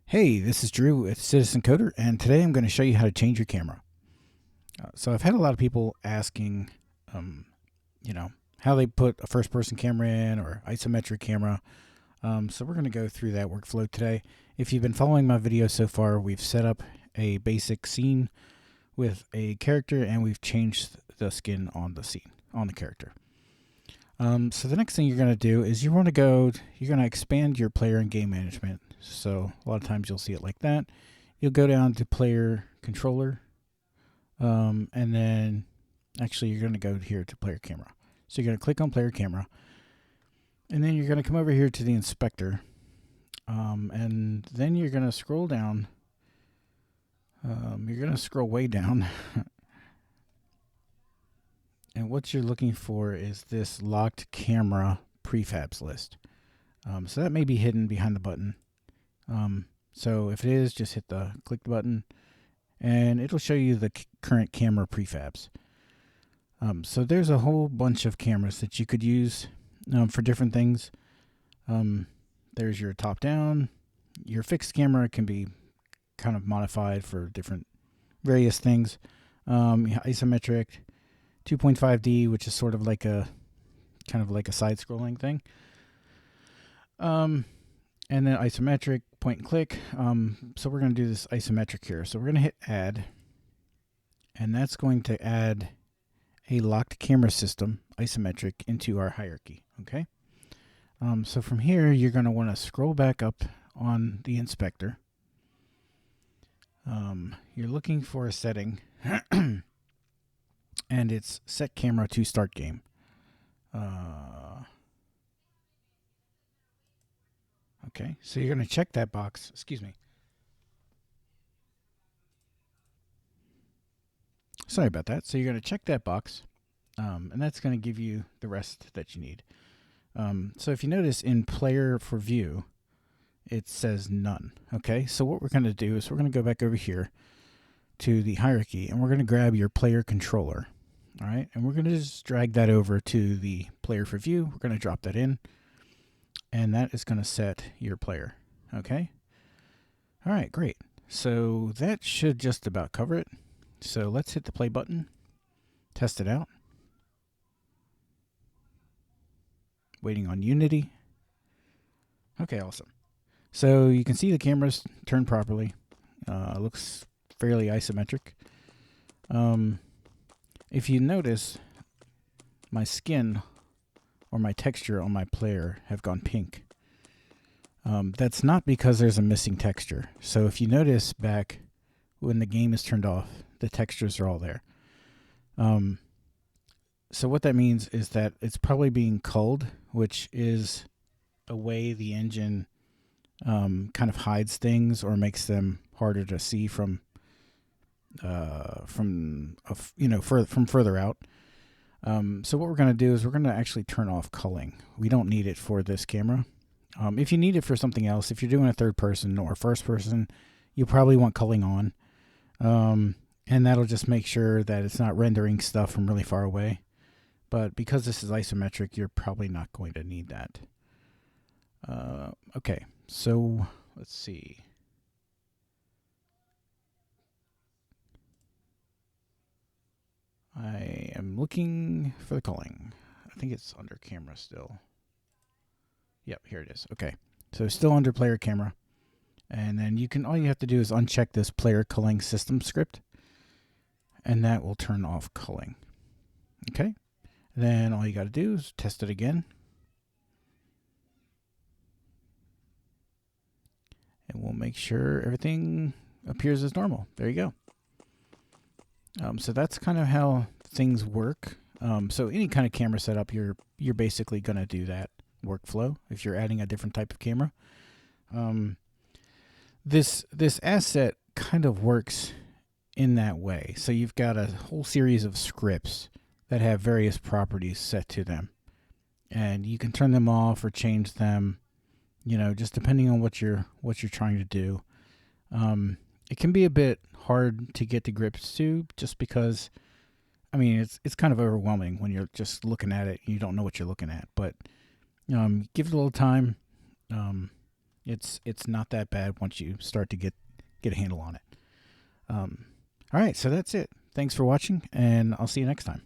Hey, this is Drew with Citizen Coder, and today I'm going to show you how to change your camera. So I've had a lot of people asking, um, how they put a first-person camera in or isometric camera. So we're going to go through that workflow today. If you've been following my video so far, we've set up a basic scene with a character, and we've changed the skin on the scene, on the character. So the next thing you're going to do is you're going to expand your player and game management. So a lot of times you'll see it like that. You'll go down to player controller, and then actually you're going to go here to player camera. So you're going to click on player camera, and then you're going to come over here to the inspector, and then you're going to scroll down. You're going to scroll way down. And what you're looking for is this locked camera prefabs list. So that may be hidden behind the button. So if it is, just click the button, and it'll show you the current camera prefabs. So there's a whole bunch of cameras that you could use for different things. There's your top-down. Your fixed camera can be kind of modified for various things. Isometric, 2.5D, which is sort of like a side-scrolling thing. And then isometric, point and click. So we're going to do this isometric here. So we're going to hit add, and that's going to add a locked camera system, isometric, into our hierarchy. Okay. So from here, you're going to want to scroll back up on the inspector. You're looking for a setting, and it's set camera to start game. Okay, so you're going to check that box. Excuse me. Sorry about that. So you're going to check that box, and that's going to give you the rest that you need. So if you notice in player for view, it says none. Okay, so what we're going to do is we're going to go back over here to the hierarchy, and we're going to grab your player controller. All right, and we're going to just drag that over to the player for view. We're going to drop that in, and that is going to set your player. Okay. All right, great. So that should just about cover it. So let's hit the play button, test it out. Waiting on Unity. Okay, awesome. So you can see the cameras turned properly. Looks fairly isometric. If you notice, my skin or my texture on my player have gone pink. That's not because there's a missing texture. So if you notice back when the game is turned off, the textures are all there. So what that means is that it's probably being culled, which is a way the engine kind of hides things or makes them harder to see from further out. So what we're going to do is we're going to actually turn off culling. We don't need it for this camera. If you need it for something else, if you're doing a third person or first person, you probably want culling on. And that'll just make sure that it's not rendering stuff from really far away. But because this is isometric, you're probably not going to need that. Okay, so let's see. I am looking for the culling. I think it's under camera still. Yep, here it is. Okay, so still under player camera. And then all you have to do is uncheck this player culling system script, and that will turn off culling. Okay, then all you got to do is test it again. And we'll make sure everything appears as normal. There you go. So that's kind of how things work. So any kind of camera setup, you're basically going to do that workflow if you're adding a different type of camera. This asset kind of works in that way. So you've got a whole series of scripts that have various properties set to them, and you can turn them off or change them, just depending on what you're trying to do. It can be a bit hard to get to grips to, just because, it's kind of overwhelming when you're just looking at it and you don't know what you're looking at. But give it a little time. It's not that bad once you start to get a handle on it. All right, so that's it. Thanks for watching, and I'll see you next time.